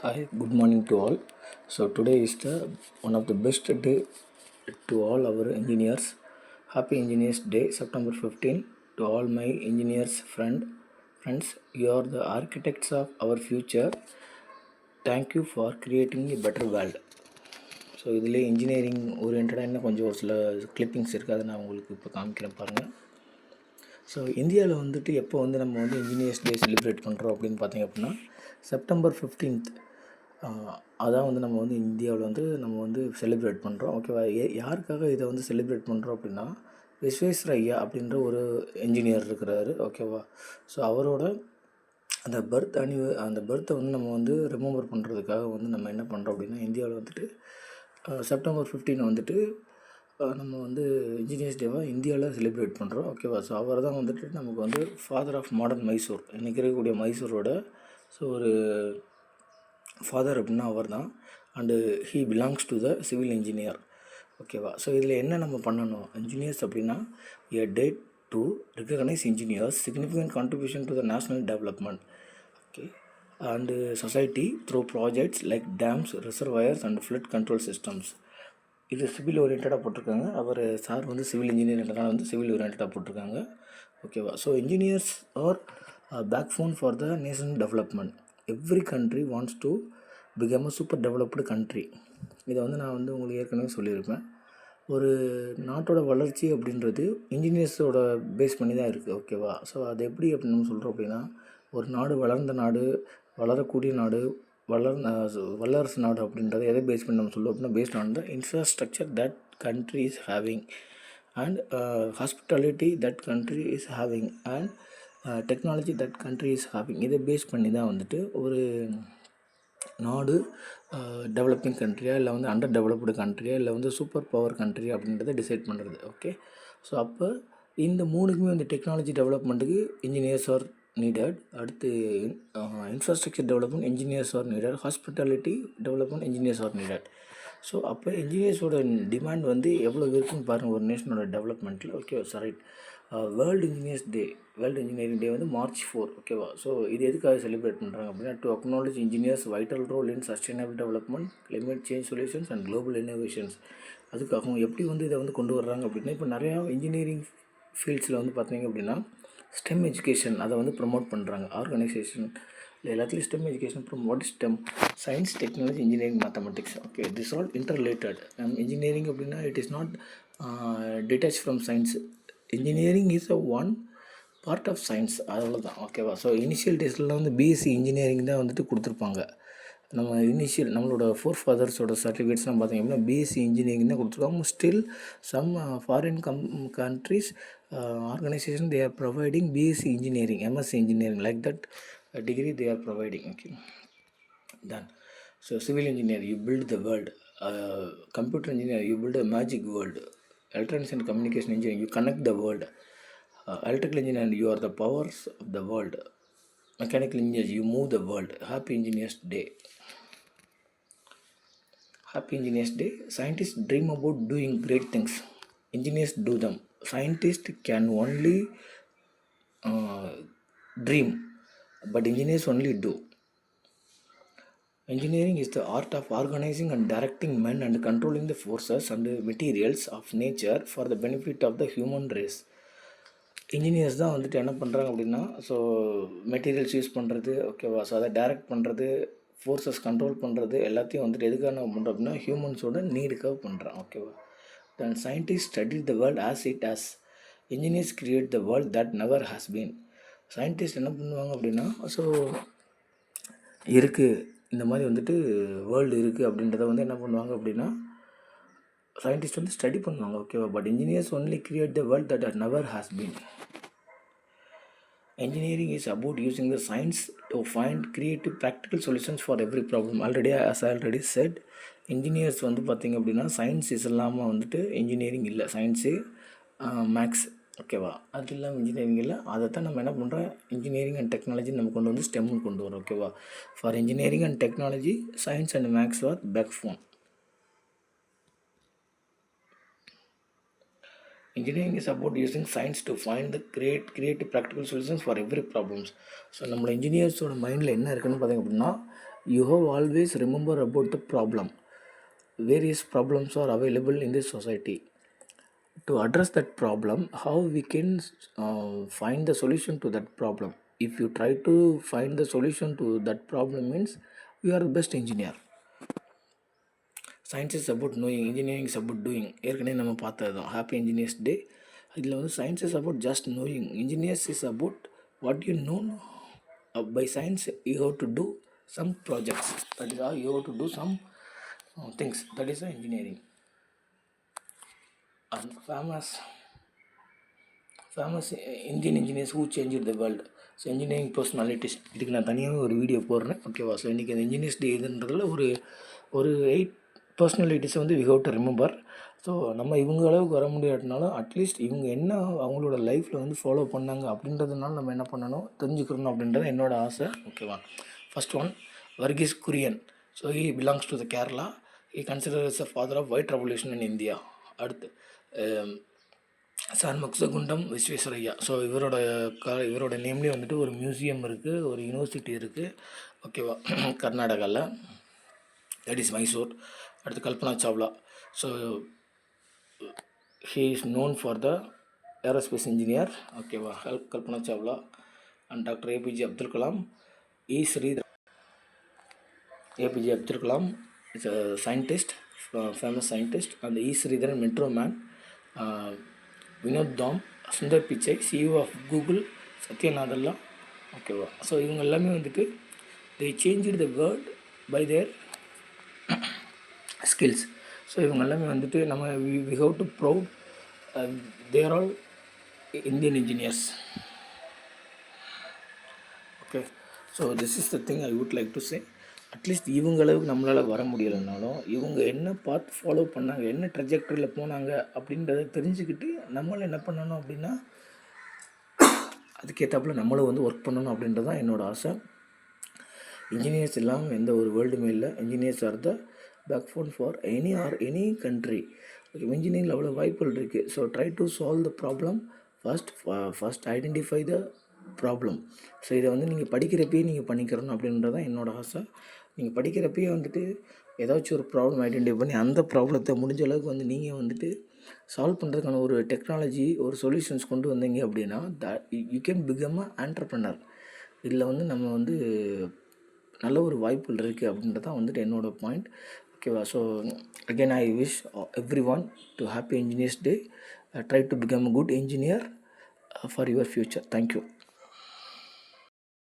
Hi, good morning to all. So today is the one of the best day to all our engineers. Happy Engineers Day, September 15. To all my engineers friends, you are the architects of our future. Thank you for creating a better world. So இதில் engineering ஓரியன்டாக இன்னும் கொஞ்சம் ஒரு சில clippings இருக்குது, அதை நான் உங்களுக்கு இப்போ காமிக்கிறேன் பாருங்கள். ஸோ இந்தியாவில் வந்துட்டு எப்போ வந்து நம்ம வந்து இன்ஜினியர்ஸ் டே செலிப்ரேட் பண்ணுறோம் அப்படின்னு பார்த்தீங்க அப்படின்னா செப்டம்பர் 15th. அதான் வந்து நம்ம வந்து இந்தியாவில் வந்து நம்ம வந்து செலிப்ரேட் பண்ணுறோம். ஓகேவா? யாருக்காக இதை வந்து செலிப்ரேட் பண்ணுறோம் அப்படின்னா விஸ்வேஸ்வரய்யா அப்படின்ற ஒரு இன்ஜினியர் இருக்கிறாரு. ஓகேவா? ஸோ அவரோட அந்த பர்த்தை வந்து நம்ம வந்து ரிமெம்பர் பண்ணுறதுக்காக வந்து நம்ம என்ன பண்ணுறோம் அப்படின்னா இந்தியாவில் வந்துட்டு செப்டம்பர் 15 வந்துட்டு நம்ம வந்து இன்ஜினியர்ஸ் டேவாக இந்தியாவில் செலிப்ரேட் பண்ணுறோம். ஓகேவா? ஸோ அவர் தான் வந்துட்டு நமக்கு வந்து ஃபாதர் ஆஃப் மாடர்ன் மைசூர், இன்றைக்கி இருக்கக்கூடிய மைசூரோட ஸோ ஒரு ஃபாதர் அப்படின்னா அவர் தான். And he belongs to the civil engineer. ஓகேவா? ஸோ இதில் என்ன நம்ம பண்ணணும், இன்ஜினியர்ஸ் அப்படின்னா a date to recognise engineers significant contribution to the national development. Okay, and society through projects like dams, reservoirs and flood control systems. இது civil ஓரியன்டாக போட்டிருக்காங்க. அவர் sir வந்து சிவில் இன்ஜினியர்ன்றதால வந்து சிவில் ஓரியன்டாக போட்டிருக்காங்க. ஓகேவா? So engineers are backbone for the nation development. Every country wants to become a super developed country. இதை வந்து நான் வந்து உங்களுக்கு ஏற்கனவே சொல்லியிருப்பேன். ஒரு நாட்டோட வளர்ச்சி அப்படின்றது இன்ஜினியர்ஸோட பேஸ் பண்ணி தான் இருக்குது. ஓகேவா? ஸோ அது எப்படி அப்படின்னு நம்ம சொல்கிறோம் அப்படின்னா ஒரு நாடு வளர்ந்த நாடு, வளரக்கூடிய நாடு, வல்லரசு நாடு அப்படின்றத எதை பேஸ் பண்ணி நம்ம சொல்லுவோம் அப்படின்னா based on the infrastructure that country is having and hospitality that country is having and technology that country is having. இதை பேஸ் பண்ணி தான் வந்துட்டு ஒரு நாடு டெவலப்பிங் கண்ட்ரியா இல்லை வந்து அண்டர் டெவலப்டு கண்ட்ரியா இல்லை வந்து சூப்பர் பவர் கண்ட்ரி அப்படின்றத டிசைட் பண்ணுறது. ஓகே, ஸோ அப்போ இந்த மூணுக்குமே வந்து டெக்னாலஜி டெவலப்மெண்ட்டுக்கு இன்ஜினியர்ஸ் ஆர் நீடட். அடுத்து infrastructure development engineers are needed. Hospitality development engineers are needed. So அப்போ இன்ஜினியர்ஸோட டிமாண்ட் வந்து எவ்வளோ இருக்குன்னு பாருங்கள் ஒரு நேஷனோட டெவலப்மெண்ட்டில். Okay, right. World engineering day வந்து March 4. ஓகேவா? ஸோ இது எதுக்காக செலிப்ரேட் பண்ணுறாங்க அப்படின்னா to acknowledge engineers vital role in sustainable development, climate change solutions and global innovations. அதுக்காகவும் எப்படி வந்து இதை வந்து கொண்டு வர்றாங்க அப்படின்னா இப்போ நிறையா இன்ஜினியரிங் ஃபீல்ட்ஸில் வந்து பார்த்தீங்க அப்படின்னா ஸ்டெம் எஜுகேஷன் அதை வந்து ப்ரமோட் பண்ணுறாங்க. ஆர்கனைசேஷன் எல்லாத்துலேயும் STEM education what is STEM? Science, technology, engineering, mathematics. Okay, this all interrelated. Engineering அப்படின்னா it is not detach from science. Engineering is a one part of science, அவ்வளோதான். ஓகேவா? So initial டேஸ்லாம் வந்து BSc engineering தான் வந்துட்டு கொடுத்துருப்பாங்க. நம்மளோட four ஃபாதர்ஸோட சர்டிஃபிகேட்ஸ்லாம் பார்த்தீங்க அப்படின்னா பிஎஸ்சி இன்ஜினியரிங் தான் கொடுத்துருக்காங்க. Still some foreign countries organisation they are providing BSc engineering, MSc engineering like that degree they are providing. Okay, done. So civil engineer, you build the world. Computer engineer, you build a magic world. Electronics and communication engineer, you connect the world. Electrical engineer, you are the powers of the world. Mechanical engineer, you move the world. Happy Engineers Day. Happy Engineers Day. Scientists dream about doing great things. Engineers do them. Scientists can only dream, but engineers only do. Engineering is the art of organizing and directing men and controlling the forces and materials of nature for the benefit of the human race. Engineers தான் வந்துட்டு என்ன பண்ணுறாங்க அப்படின்னா so materials use பண்ணுறது. ஓகேவா? So அதை direct பண்ணுறது, forces control பண்ணுறது எல்லாத்தையும் வந்துட்டு எதுக்காக நம்ம பண்ணுறோம் அப்படின்னா ஹியூமன்ஸோட நீடுக்காக பண்ணுறோம். ஓகேவா? Then scientist study the world as it as. Engineers create the world that never has been. Scientist என்ன பண்ணுவாங்க அப்படின்னா ஸோ இருக்குது இந்த மாதிரி வந்துட்டு வேர்ல்டு இருக்குது அப்படின்றத வந்து என்ன பண்ணுவாங்க அப்படின்னா சயின்டிஸ்ட் வந்து ஸ்டடி பண்ணுவாங்க. ஓகேவா? But engineers only create the world that are never has been. Engineering is about using the science to find creative practical solutions for every problem. As I already said, engineers வந்து பார்த்திங்க அப்படின்னா science இல்லாமல் வந்துட்டு engineering இல்லை. Science, maths. ஓகேவா? அது இல்லாமல் engineering இல்லை. அதை தான் நம்ம என்ன பண்ணுறோம், இன்ஜினியரிங் அண்ட் டெக்னாலஜி நம்ம கொண்டு வந்து ஸ்டெம்னு கொண்டு வரோம். ஓகேவா? For engineering and technology, science and maths are backbone. Engineering is about using science to find the creative practical solutions for every problems. So நம்மளோட இன்ஜினியர்ஸோட மைண்டில் என்ன இருக்குதுன்னு பார்த்திங்க அப்படின்னா you have always remember about the problem. Various problems are available in this society. To address that problem, how we can find the solution to that problem. If you try to find the solution to that problem means you are the best engineer. Science is about knowing, engineering is about doing. ஏற்கனவே நம்ம பார்த்தது தான் happy engineers day. இதில் வந்து science is about just knowing, engineers is about what you know. By science you have to do some projects, that is how you have to do some things, that is engineering. And famous Indian engineers who changed the world. So engineering personalities, இதுக்கு நான் தனியாகவே ஒரு video போடுறேன், ஓகேவா? So இன்றைக்கி அந்த engineers day இதுன்றதில் ஒரு 8 பர்சனாலிட்டிஸை வந்து we have to remember. So நம்ம இவங்க அளவுக்கு வர முடியாட்டினாலும் அட்லீஸ்ட் இவங்க என்ன அவங்களோட லைஃப்பில் வந்து ஃபாலோ பண்ணாங்க அப்படின்றதுனால நம்ம என்ன பண்ணணும், தெரிஞ்சுக்கணும் அப்படின்றது என்னோடய ஆசை, ஓகேவா? First one, Varghese Kurien. So he belongs to the Kerala. He consider as a father of white revolution in India. அடுத்து சார் மக்சகுண்டம் விஸ்வேஸ்வரையா. ஸோ இவரோட நேம்லேயே வந்துட்டு ஒரு மியூசியம் இருக்குது, ஒரு யூனிவர்சிட்டி இருக்குது, ஓகேவா? கர்நாடகாவில், தட் இஸ் மைசூர். அடுத்து Kalpana Chawla. So he is known for the aerospace engineer, ஓகேவா? Kalpana Chawla. And doctor APJ Abdul Kalam. APJ Abdul Kalam is a scientist, famous scientist. And E. Sridharan, metro man. Vinod Dham, Sundar Pichai, CEO of Google, Satya Nadella, ஓகேவா? ஸோ இவங்க எல்லாமே வந்துட்டு they changed the world by their skills. So இவங்க எல்லாமே வந்துட்டு நம்ம we have to proud they are all Indian engineers. Okay, so this is the thing I would like to say. At least இவங்க அளவுக்கு நம்மளால் வர முடியலைனாலும் இவங்க என்ன பார்த்து ஃபாலோ பண்ணாங்க, என்ன ட்ரெஜெக்டரியில் போனாங்க அப்படின்றத தெரிஞ்சுக்கிட்டு நம்மளும் என்ன பண்ணணும் அப்படின்னா அதுக்கேற்றாப்புல நம்மளும் வந்து ஒர்க் பண்ணணும் அப்படின்றது தான் என்னோடய ஆசை. இன்ஜினியர்ஸ் இல்லாமல் எந்த ஒரு வேர்ல்டுமே இல்லை. Engineers are the backbone for any country. Engineering அவ்வளோ வாய்ப்புகள் இருக்குது. So try to solve the problem first identify the problem. So இதை வந்து நீங்கள் படிக்கிறப்பயே நீங்கள் பண்ணிக்கிறணும் அப்படின்றது தான் என்னோடய ஆசை. நீங்கள் படிக்கிறப்பயே வந்துட்டு ஏதாச்சும் ஒரு ப்ராப்ளம் ஐடென்டிஃபை பண்ணி அந்த ப்ராப்ளத்தை முடிஞ்ச அளவுக்கு வந்து நீங்கள் வந்துட்டு சால்வ் பண்ணுறதுக்கான ஒரு டெக்னாலஜி, ஒரு சொல்யூஷன்ஸ் கொண்டு வந்தீங்க அப்படின்னா you can become a entrepreneur. இதில் வந்து நம்ம வந்து நல்ல ஒரு வாய்ப்புகள் இருக்குது அப்படின்றது தான் வந்துட்டு என்னோடய பாயிண்ட், ஓகேவா? So again I wish every one to happy engineers day. Try to become a good engineer for your future. Thank you.